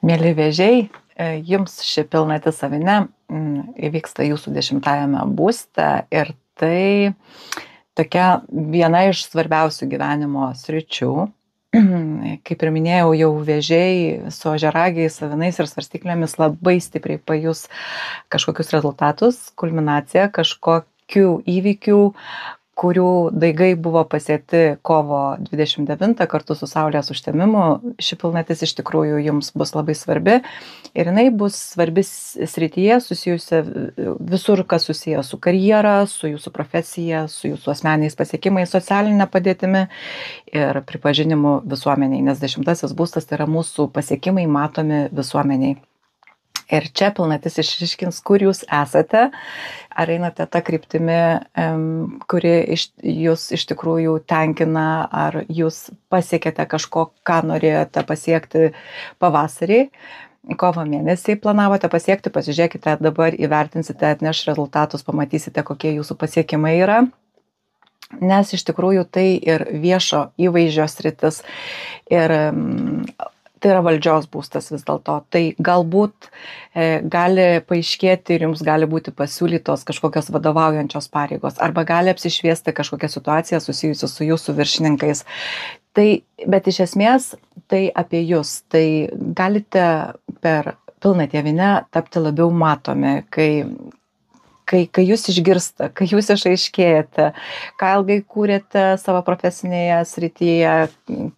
Mėly vėžiai, jums ši pilnatis savine įvyksta jūsų 10-ajame būste ir tai tokia viena iš svarbiausių gyvenimo sričių. Kaip ir minėjau, jau vėžiai su ožiaragiais, savinais ir svarstyklėmis labai stipriai pajus kažkokius rezultatus, kulminaciją kažkokių įvykių, kurių daigai buvo pasiekti kovo 29 kartu su Saulės užtemimu. Ši pilnatis iš tikrųjų jums bus labai svarbi ir jinai bus svarbi srityje susijusia visur, kas susiję su karjera, su jūsų profesija, su jūsų asmeniais pasiekimais, socialinė padėtimi ir pripažinimu visuomeniai, nes 10-asis būstas tai yra mūsų pasiekimai matomi visuomeniai. Ir čia pilnatis išryškins, kur jūs esate, ar einate tą kryptimį, kuri jūs iš tikrųjų tenkina, ar jūs pasiekėte kažko, ką norėjote pasiekti pavasarį, kovo mėnesį planavote pasiekti, pasižiūrėkite dabar, įvertinsite, atneš rezultatus, pamatysite, kokie jūsų pasiekimai yra. Nes iš tikrųjų tai ir viešo įvaizdžio sritis ir tai yra valdžios būstas vis dėlto. Tai galbūt gali paaiškėti ir jums gali būti pasiūlytos kažkokios vadovaujančios pareigos arba gali apsišviesti kažkokia situacija susijusi su jūsų viršininkais. Bet iš esmės tai apie jūs. Tai galite per pilnatį avinę tapti labiau matomi, kai jūs išgirsta, kai jūs išaiškėjate, ką ilgai kūrėte savo profesinėje srityje,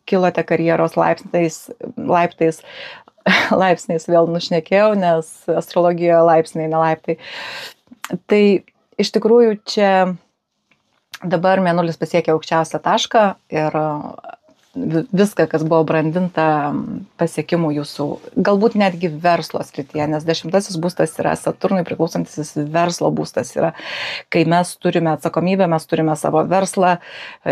kilote karjeros laiptais, vėl nušnekėjau, nes astrologijoje laipsniai, ne laiptai. Tai iš tikrųjų čia dabar mėnulis pasiekia aukščiausią tašką ir viską, kas buvo brandinta pasiekimų jūsų, galbūt netgi verslo srityje, nes 10-asis būstas yra Saturnui priklausantis verslo būstas, yra, kai mes turime atsakomybę, mes turime savo verslą,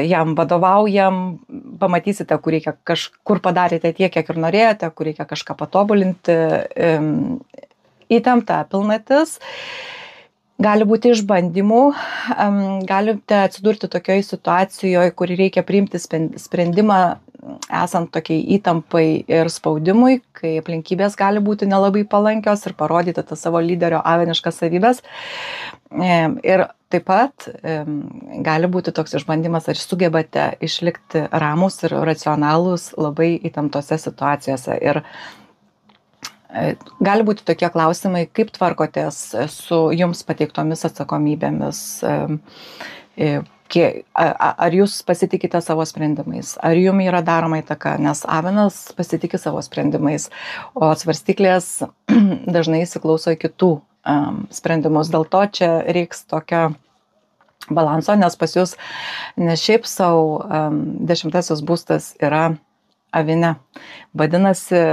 jam vadovaujam, pamatysite, kur padarėte tiek, kiek ir norėjote, kur reikia kažką patobulinti, įtempta pilnatis. Gali būti išbandymų, galite atsidurti tokioje situacijoje, kur reikia priimti sprendimą esant tokiai įtampai ir spaudimui, kai aplinkybės gali būti nelabai palankios ir parodyti tą savo lyderio aviniškas savybės. Ir taip pat gali būti toks išbandymas, ar sugebate išlikti ramus ir racionalūs labai įtemptose situacijose. Ir gali būti tokie klausimai, kaip tvarkotės su jums pateiktomis atsakomybėmis, ar jūs pasitikite savo sprendimais, ar jums yra daroma įtaka, nes avinas pasitikė savo sprendimais, o svarstyklės dažnai įsiklauso į kitų sprendimus. Dėl to čia reiks tokio balanso, nes pas jūs ne šiaip savo 10-asis būstas yra avine. Vadinasi,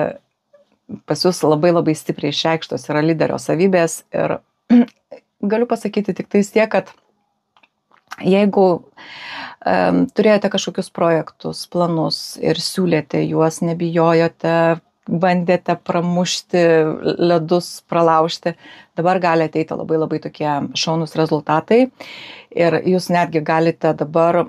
pas jūs labai labai stipriai išreikštos yra lyderio savybės ir galiu pasakyti tik tais tiek, kad jeigu turėjote kažkokius projektus, planus ir siūlėte juos, nebijojote, bandėte pramušti ledus, pralaužti, dabar gali ateiti labai labai tokie šaunus rezultatai ir jūs netgi galite dabar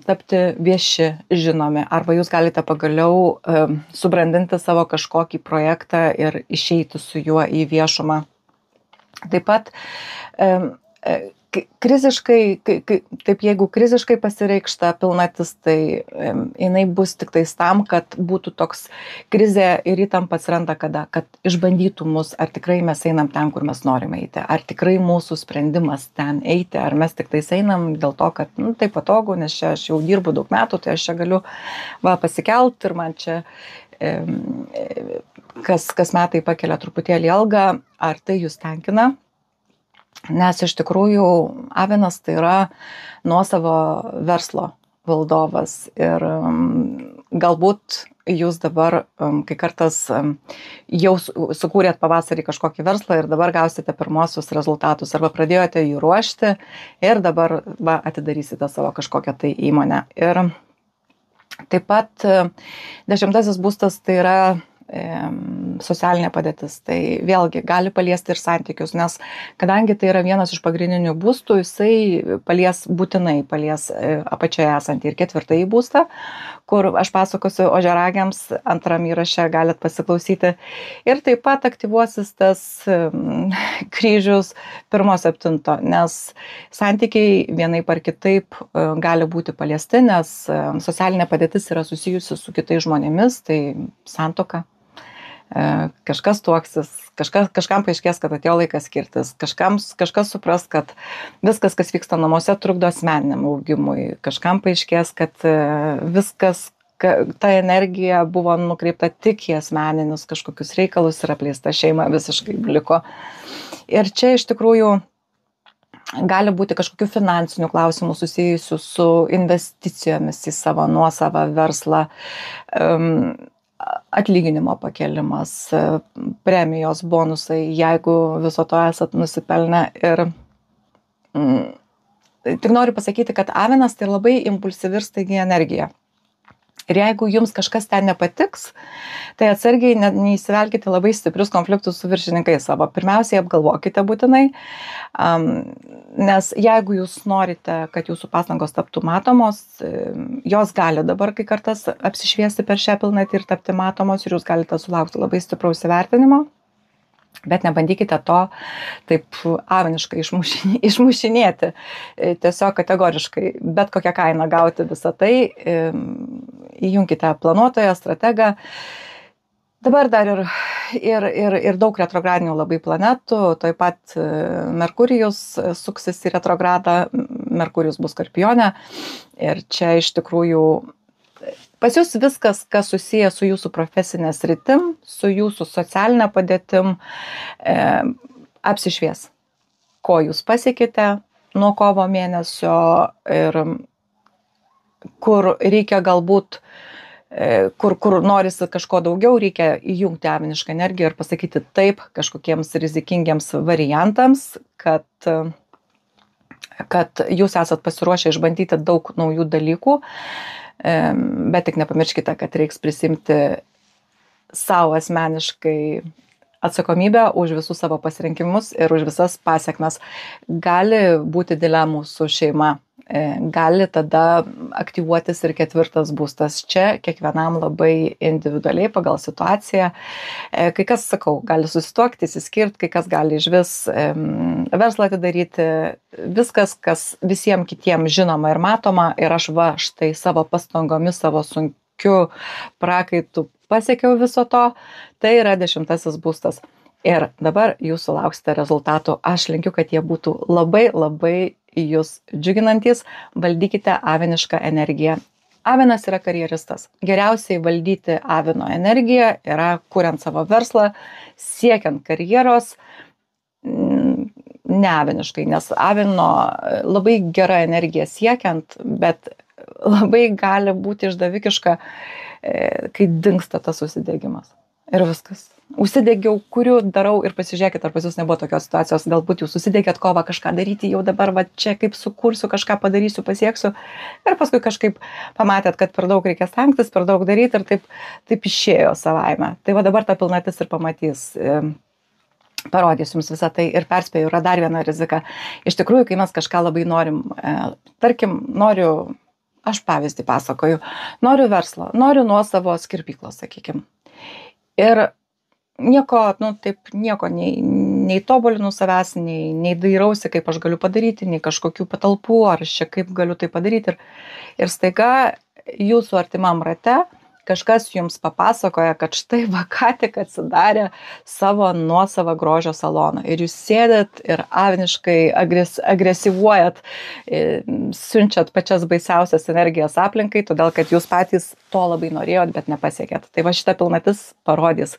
tapti vieši žinomi, arba jūs galite pagaliau subrandinti savo kažkokį projektą ir išeiti su juo į viešumą. Taip pat jeigu kriziškai pasireikšta pilnatis, tai jinai bus tik tais tam, kad būtų toks krizė ir įtampa atsiranda kada, kad išbandytų mus, ar tikrai mes einam ten, kur mes norime eiti, ar tikrai mūsų sprendimas ten eiti, ar mes tik tais einam dėl to, kad tai patogu, nes čia aš jau dirbu daug metų, tai aš čia galiu pasikelt ir man čia kas metai pakelia truputėlį algą, ar tai jūs tenkina. Nes iš tikrųjų avinas tai yra nuosavo verslo valdovas ir galbūt jūs dabar, kai kartas jau sukūrėt pavasarį kažkokį verslą ir dabar gausite pirmosius rezultatus arba pradėjote jį ruošti ir dabar atidarysite savo kažkokią tai įmonę. Ir taip pat 10-asis būstas tai yra socialinė padėtis, tai vėlgi gali paliesti ir santykius, nes kadangi tai yra vienas iš pagrindinių būstų, jisai būtinai palies apačioje esantį ir 4. būstą, kur aš pasakosiu ožiaragiams, antram įraše galit pasiklausyti. Ir taip pat aktyvuosis tas kryžius 1-7, nes santykiai vienaip ar kitaip gali būti paliesti, nes socialinė padėtis yra susijusi su kitais žmonėmis, tai santuoka. Kažkas tuoksis, kažkam paaiškės, kad atėjo laikas skirtis, kažkas supras, kad viskas, kas vyksta namuose, trukdo asmeniniam augimui, kažkam paaiškės, kad viskas, ta energija buvo nukreipta tik į asmeninius kažkokius reikalus ir apleista šeima visiškai liko. Ir čia iš tikrųjų gali būti kažkokių finansinių klausimų susijusių su investicijomis į savo nuosavą verslą, atlyginimo pakelimas, premijos, bonusai, jeigu viso to esat nusipelnę. Ir tik noriu pasakyti, kad avinas tai labai impulsyvi ir staigi energija. Ir jeigu jums kažkas ten nepatiks, tai atsargiai neįsivelkite labai stiprius konfliktus su viršininkais savo. Pirmiausiai apgalvokite būtinai, nes jeigu jūs norite, kad jūsų pastangos taptų matomos, jos gali dabar kai kartas apsišviesti per šią pilnatį ir tapti matomos ir jūs galite sulaukti labai stipraus įvertinimo. Bet nebandykite to taip aviniškai išmušinėti, tiesiog kategoriškai, bet kokią kainą gauti visą tai, įjunkite planuotoją, strategą. Dabar dar ir daug retrogradinių labai planetų, taip pat Merkurijus suksis į retrogradą, Merkurijus bus Skorpione ir čia iš tikrųjų pas jūs viskas, kas susiję su jūsų profesinė sritim, su jūsų socialinė padėtim, apsišvies. Ko jūs pasiekite nuo kovo mėnesio ir kur reikia galbūt, kur norisi kažko daugiau, reikia įjungti avinišką energiją ir pasakyti taip kažkokiems rizikingiems variantams, kad jūs esat pasiruošę išbandyti daug naujų dalykų. Bet tik nepamirškite, kad reiks prisimti savo asmeniškai atsakomybę už visus savo pasirinkimus ir už visas pasekmes. Gali būti dilemų su šeima, gali tada aktyvuotis ir 4. būstas. Čia kiekvienam labai individualiai pagal situaciją. Kai kas, sakau, gali susituokti, įsiskirti, kai kas gali išvis verslą atidaryti. Viskas, kas visiems kitiems žinoma ir matoma, ir aš štai savo pastangomis, savo sunkiu prakaitu pasiekiau viso to, tai yra 10. būstas. Ir dabar jūs sulauksite rezultatų. Aš linkiu, kad jie būtų labai, labai jūs džiuginantys. Valdykite avinišką energiją. Avinas yra karjeristas. Geriausiai valdyti avino energiją yra kuriant savo verslą, siekiant karjeros, ne aviniškai, nes avino labai gera energija siekiant, bet labai gali būti išdavikiška, kai dingsta tas užsidegimas. Ir viskas. Užsidegiau, kuriu, darau ir pasižiūrėkit, ar pas jūs nebuvo tokios situacijos, galbūt jūs susidegėt kovą kažką daryti, jau dabar va čia kaip sukursiu, kažką padarysiu, pasieksiu ir paskui kažkaip pamatėt, kad per daug reikia stengtis, per daug daryti ir taip išėjo savaime. Tai va dabar ta pilnatis ir pamatys, parodys jums visą tai ir perspėju, yra dar viena rizika. Iš tikrųjų, kai mes kažką labai norim, tarkim, aš pavyzdį pasakoju, noriu verslo, noriu nuosavos kirpyklos, sakykim. Ir nieko nei tobulinu savęs, nei dairausi, kaip aš galiu padaryti, nei kažkokių patalpų, ar aš čia kaip galiu tai padaryti. Ir staiga jūsų artimam rate kažkas jums papasakoja, kad štai va ką tik atsidarė savo nuosavą grožio saloną. Ir jūs sėdėt ir aviniškai agresyvuojat, siunčiat pačias baisiausias energijas aplinkai, todėl kad jūs patys to labai norėjot, bet nepasiekėt. Tai va šita pilnatis parodys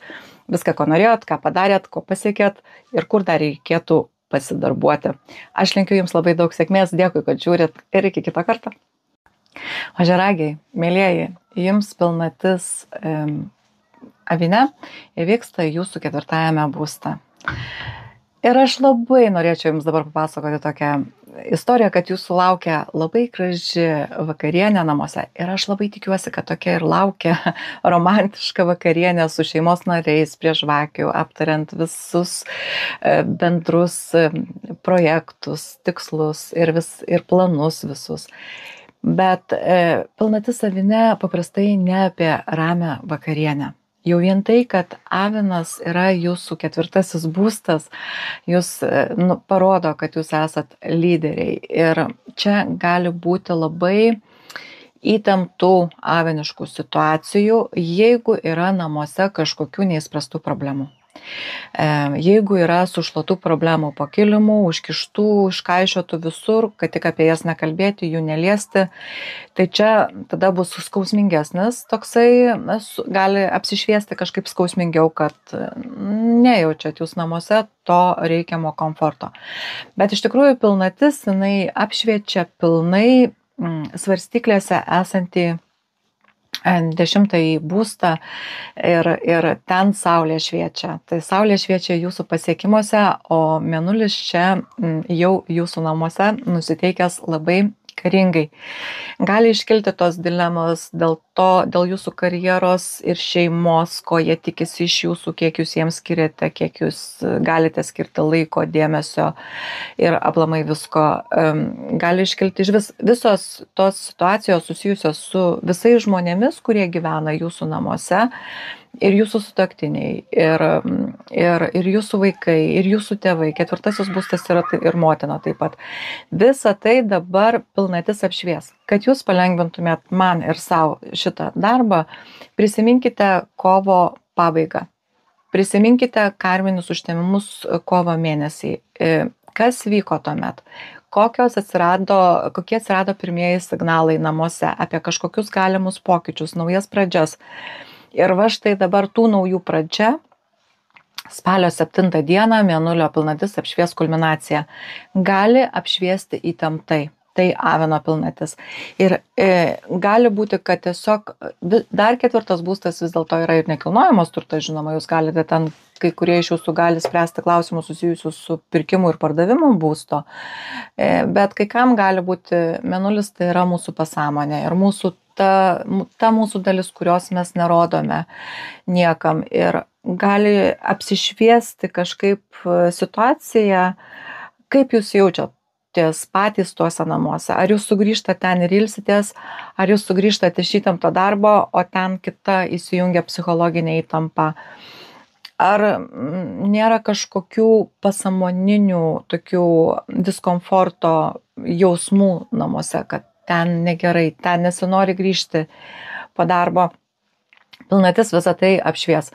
viską, ko norėjot, ką padarėt, ko pasiekėt ir kur dar reikėtų pasidarbuoti. Aš linkiu jums labai daug sėkmės, dėkui, kad žiūrit ir iki kito karto. Ožiaragiai, mėlieji, jums pilnatis avine įvyksta jūsų 4. būste. Ir aš labai norėčiau jums dabar papasakoti tokią istorija, kad jūsų laukia labai graži vakarienė namuose ir aš labai tikiuosi, kad tokia ir laukia romantiška vakarienė su šeimos nariais prie žvakių, aptariant visus bendrus projektus, tikslus ir planus visus. Bet pilnatis avine paprastai ne apie ramią vakarienę. Jau vien tai, kad avinas yra jūsų 4. būstas, jūs parodo, kad jūs esat lyderiai. Ir čia gali būti labai įtemptų aviniškų situacijų, jeigu yra namuose kažkokių neįspręstų problemų. Jeigu yra sušluotų problemų po kilimu, užkištų, užkaišiotų visur, kad tik apie jas nekalbėti, jų neliesti, tai čia tada bus skausmingesnis, toksai gali apsišviesti kažkaip skausmingiau, kad nejaučiat jūs namuose to reikiamo komforto. Bet iš tikrųjų pilnatis, jinai apšviečia pilnai svarstyklėse esantį 10. būstą ir ten saulė šviečia. Tai saulė šviečia jūsų pasiekimuose, o mėnulis čia jau jūsų namuose nusiteikęs labai karingai. Gali iškilti tos dilemos dėl jūsų karjeros ir šeimos, ko jie tikisi iš jūsų, kiek jūs jiems skiriate, kiek jūs galite skirti laiko, dėmesio ir aplamai visko. Gali iškilti visos tos situacijos susijusios su visais žmonėmis, kurie gyvena jūsų namuose. Ir jūsų sutuoktiniai, ir jūsų vaikai, ir jūsų tėvai, 4. būstas yra ir motina taip pat. Visa tai dabar pilnatis apšvies. Kad jūs palengvintumėt man ir savo šitą darbą, prisiminkite kovo pabaigą. Prisiminkite karminius užtemimus kovo mėnesį. Kas vyko tuomet? Kokie atsirado pirmieji signalai namuose apie kažkokius galimus pokyčius, naujas pradžias. Ir va štai dabar tų naujų pradžia, spalio 7 dieną mėnulio pilnatis apšvies kulminaciją. Gali apšviesti įtemptai. Tai avino pilnatis. Ir gali būti, kad tiesiog dar 4. būstas vis dėlto yra ir nekilnojamas turtas, žinoma, jūs galite ten, kai kurie iš jūsų gali spręsti klausimus susijusius su pirkimu ir pardavimu būsto. Bet kai kam gali būti mėnulis, tai yra mūsų pasąmonė ir ta mūsų dalis, kurios mes nerodome niekam. Ir gali apsišviesti kažkaip situacija, kaip jūs jaučiatės patys tuose namuose. Ar jūs sugrįžtate ten ir ilsitės, ar jūs sugrįžtate iš įtempto darbo, o ten kita įsijungia psichologinė įtampa. Ar nėra kažkokių pasąmoninių tokių diskomforto jausmų namuose, kad ten negerai, ten nesinori grįžti po darbo. Pilnatis visą tai apšvies.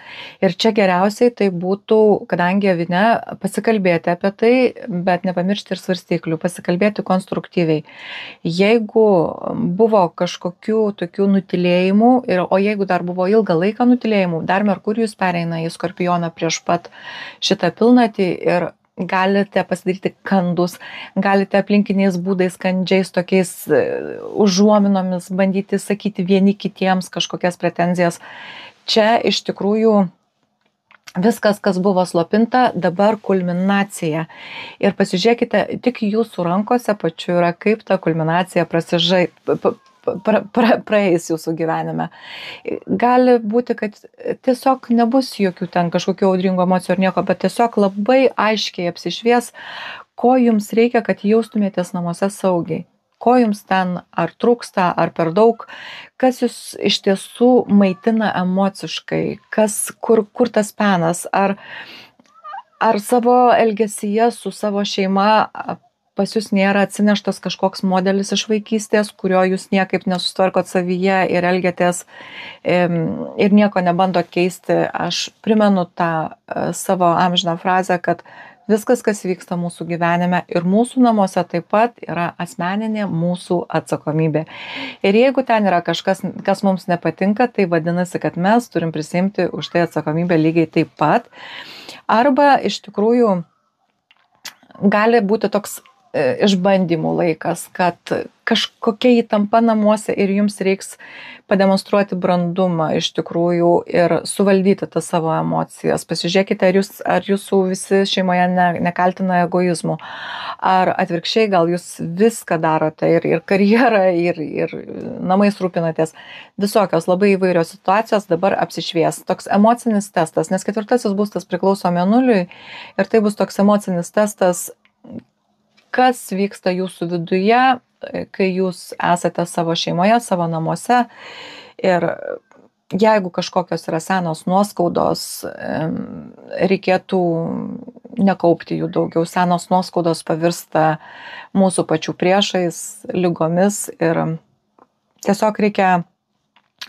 Ir čia geriausiai tai būtų, kadangi avine, pasikalbėti apie tai, bet nepamiršti ir svarstyklių, pasikalbėti konstruktyviai. Jeigu buvo kažkokių tokių nutilėjimų, o jeigu dar buvo ilgą laiką nutilėjimų, dar Merkurijus pereina į Skorpioną prieš pat šitą pilnatį ir galite pasidaryti kandus, galite aplinkiniais būdais, kandžiais, tokiais užuominomis bandyti sakyti vieni kitiems kažkokias pretenzijas. Čia iš tikrųjų viskas, kas buvo slopinta, dabar kulminacija. Ir pasižiūrėkite, tik jūsų rankose pačiu yra, kaip ta kulminacija praeis jūsų gyvenime. Gali būti, kad tiesiog nebus jokių ten kažkokių audringų emocijų ar nieko, bet tiesiog labai aiškiai apsišvies, ko jums reikia, kad jaustumėtės namuose saugiai. Ko jums ten ar trūksta, ar per daug, kas jūs iš tiesų maitina emociškai, kur tas penas, ar savo elgesyje su savo šeima pas jūs nėra atsineštas kažkoks modelis iš vaikystės, kurio jūs niekaip nesustvarkot savyje ir elgiatės ir nieko nebandot keisti. Aš primenu tą savo amžiną frazę, kad viskas, kas vyksta mūsų gyvenime ir mūsų namuose taip pat yra asmeninė mūsų atsakomybė. Ir jeigu ten yra kažkas, kas mums nepatinka, tai vadinasi, kad mes turim prisimti už tai atsakomybę lygiai taip pat. Arba iš tikrųjų gali būti toks išbandymų laikas, kad kažkokia įtampa namuose ir jums reiks pademonstruoti brandumą iš tikrųjų ir suvaldyti tas savo emocijas. Pasižiūrėkite, ar jūsų visi šeimoje nekaltina egoizmu, ar atvirkščiai gal jūs viską darote ir karjerą, ir namais rūpinatės. Visokios labai įvairios situacijos dabar apsišvies. Toks emocinis testas, nes 4. būstas priklauso Mėnuliui ir tai bus toks emocinis testas, kas vyksta jūsų viduje, kai jūs esate savo šeimoje, savo namuose. Ir jeigu kažkokios yra senos nuoskaudos, reikėtų nekaupti jų daugiau. Senos nuoskaudos pavirsta mūsų pačių priešais, ligomis ir tiesiog reikia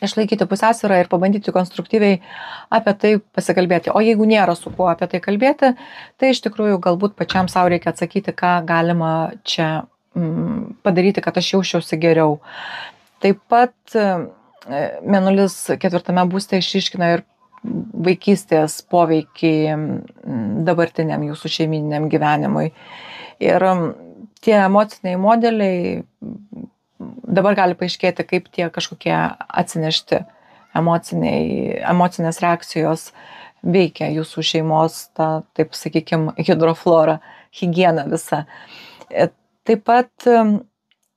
išlaikyti pusiausvyrą ir pabandyti konstruktyviai apie tai pasikalbėti. O jeigu nėra su kuo apie tai kalbėti, tai iš tikrųjų galbūt pačiam savo reikia atsakyti, ką galima čia padaryti, kad aš jausčiausi geriau. Taip pat Mėnulis 4. būste išryškina ir vaikystės poveikį dabartiniam jūsų šeimyniniam gyvenimui. Ir tie emociniai modeliai dabar gali paaiškėti, kaip tie kažkokie atsinešti emocinės reakcijos veikia jūsų šeimos, taip sakykime, hidroflorą, higieną visą. Taip pat,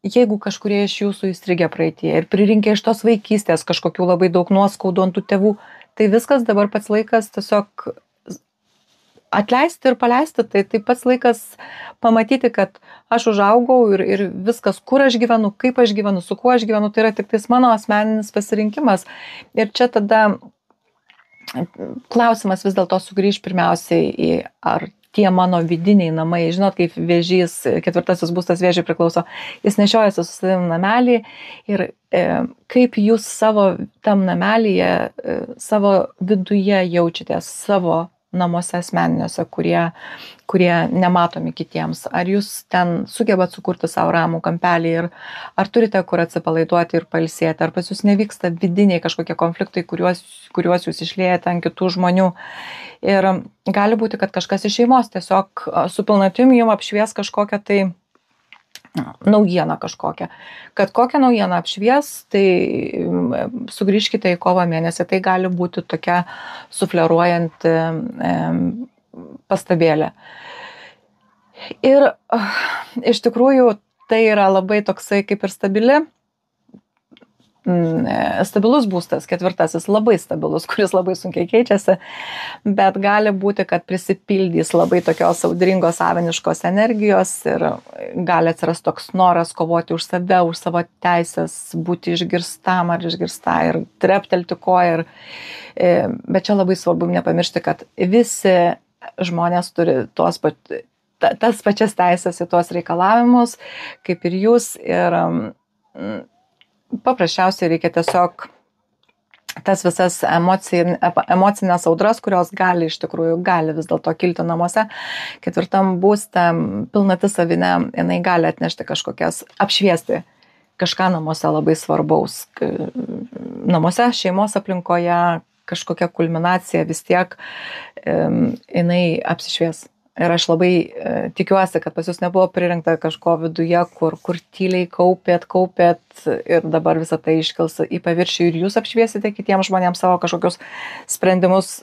jeigu kažkurie iš jūsų įstrigę praeityje ir pririnkę iš tos vaikystės kažkokių labai daug nuoskaudų ant tų tėvų, tai viskas dabar pats laikas tiesiog atleisti ir paleisti, tai pats laikas pamatyti, kad aš užaugau ir viskas, kur aš gyvenu, kaip aš gyvenu, su kuo aš gyvenu, tai yra tik tais mano asmeninis pasirinkimas. Ir čia tada klausimas vis dėlto sugrįž pirmiausiai į ar tie mano vidiniai namai, žinot, kaip Vėžys, 4. būstas Vėžiui priklauso, jis nešiojasi su savim namelį ir kaip jūs savo tam namelyje, savo viduje jaučiatės, savo namuose asmeniniuose, kurie nematomi kitiems. Ar jūs ten sugebat sukurti savo ramų kampelį ir ar turite kur atsipalaiduoti ir pailsėti, ar pas jūs nevyksta vidiniai kažkokie konfliktai, kuriuos jūs išliejate ant kitų žmonių. Ir gali būti, kad kažkas iš šeimos tiesiog su pilnatim jums apšvies kažkokią tai naujieną kažkokią. Kad kokią naujieną apšvies, tai sugrįžkite į kovo mėnesį. Tai gali būti tokia sufleruojanti pastabėlė. Ir iš tikrųjų tai yra labai toksai kaip ir stabilus būstas, 4. labai stabilus, kuris labai sunkiai keičiasi, bet gali būti, kad prisipildys labai tokios audringos saviniškos energijos ir gali atsirasti toks noras kovoti už save, už savo teisės, būti išgirstam ar išgirsta ir treptelti koją. Bet čia labai svarbu nepamiršti, kad visi žmonės turi tas pačias teisės į tuos reikalavimus, kaip ir jūs. Ir paprasčiausiai reikia tiesiog tas visas emocinės audras, kurios vis dėlto kilti namuose. 4. būste pilnatis savinė, jinai gali atnešti apšviesti kažką namuose labai svarbaus. Namuose, šeimos aplinkoje kažkokia kulminacija vis tiek jinai apsišvies. Ir aš labai tikiuosi, kad pas jūs nebuvo pririnkta kažko viduje, kur tyliai kaupėt ir dabar visą tai iškils į paviršių ir jūs apšviesite kitiems žmonėms savo kažkokius sprendimus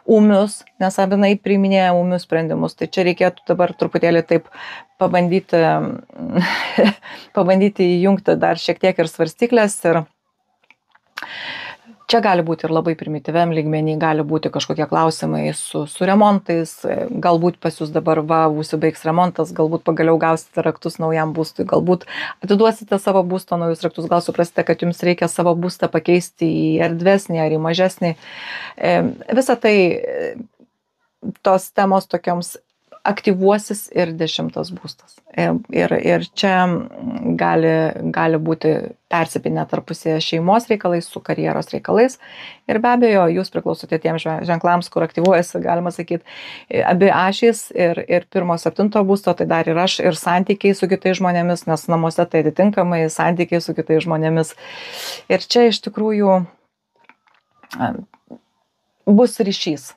ūmius, nes abinai priiminėja ūmius sprendimus. Tai čia reikėtų dabar truputėlį taip pabandyti įjungti dar šiek tiek ir svarstyklės. Ir čia gali būti ir labai primityviam lygmenį, gali būti kažkokie klausimai su remontais, galbūt pas jūs dabar užsibaigs remontas, galbūt pagaliau gausite raktus naujam būstui, galbūt atiduosite savo būsto naujus raktus, gal suprasite, kad jums reikia savo būstą pakeisti į erdvesnį ar į mažesnį. Visą tai tos temos tokioms aktyvuosis ir 10. būstas. Ir čia gali būti persipinę tarpusėje šeimos reikalais su karjeros reikalais. Ir be abejo, jūs priklausote tiems ženklams, kur aktyvuojasi, galima sakyti, abi ašys ir 1-7 būsto, tai dar ir aš, ir santykiai su kitais žmonėmis, nes namuose tai atitinkamai santykiai su kitais žmonėmis. Ir čia iš tikrųjų bus ryšys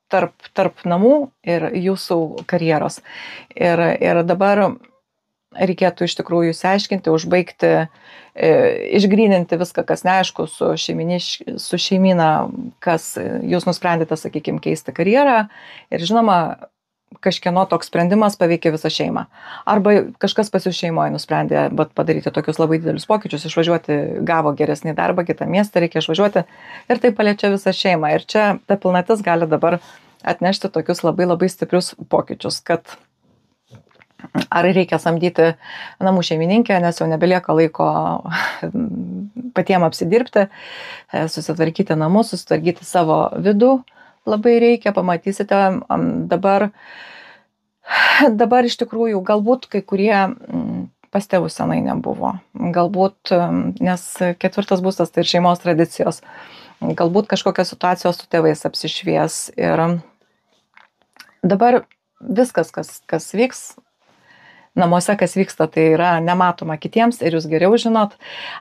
tarp namų ir jūsų karjeros. Ir dabar reikėtų iš tikrųjų išsiaiškinti, užbaigti, išgryninti viską, kas neaišku su šeimyna, kas jūs nusprendėte, sakykime, keisti karjerą ir žinoma, kažkieno toks sprendimas paveikia visą šeimą. Arba kažkas pas jūs šeimoje nusprendė padaryti tokius labai didelius pokyčius, išvažiuoti, gavo geresnį darbą, kitą miestą reikia išvažiuoti ir tai paliečia visą šeimą. Ir čia ta pilnatis gali dabar atnešti tokius labai labai stiprius pokyčius, kad ar reikia samdyti namų šeimininkę, nes jau nebelieka laiko patiems apsidirbti, susitvarkyti namus, susitvarkyti savo vidų. Labai reikia, pamatysite, dabar iš tikrųjų galbūt kai kurie pas tėvus senai nebuvo, galbūt, nes 4 būstas tai ir šeimos tradicijos, galbūt kažkokios situacijos su tėvais apsišvies ir dabar viskas, kas vyks namuose, kas vyksta, tai yra nematoma kitiems ir jūs geriau žinot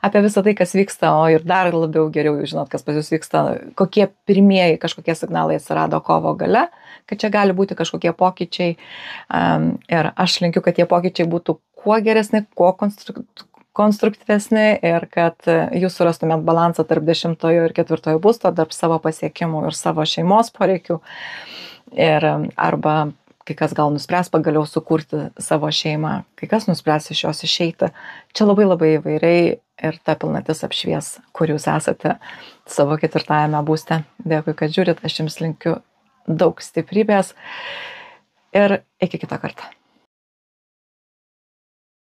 apie visą tai, kas vyksta, o ir dar labiau geriau jūs žinot, kas pas jūs vyksta, kokie pirmieji kažkokie signalai atsirado kovo gale, kad čia gali būti kažkokie pokyčiai ir aš linkiu, kad tie pokyčiai būtų kuo geresni, kuo konstruktyvesni ir kad jūs surastumėt balansą tarp 10 ir 4 būsto, tarp savo pasiekimų ir savo šeimos poreikių ir arba kai kas gal nuspręs pagaliau sukurti savo šeimą, kai kas nuspręs iš jos išeiti. Čia labai labai įvairiai ir ta pilnatis apšvies, kur jūs esate savo 4 būste. Dėkui, kad žiūrit, aš jums linkiu daug stiprybės ir iki kito karto.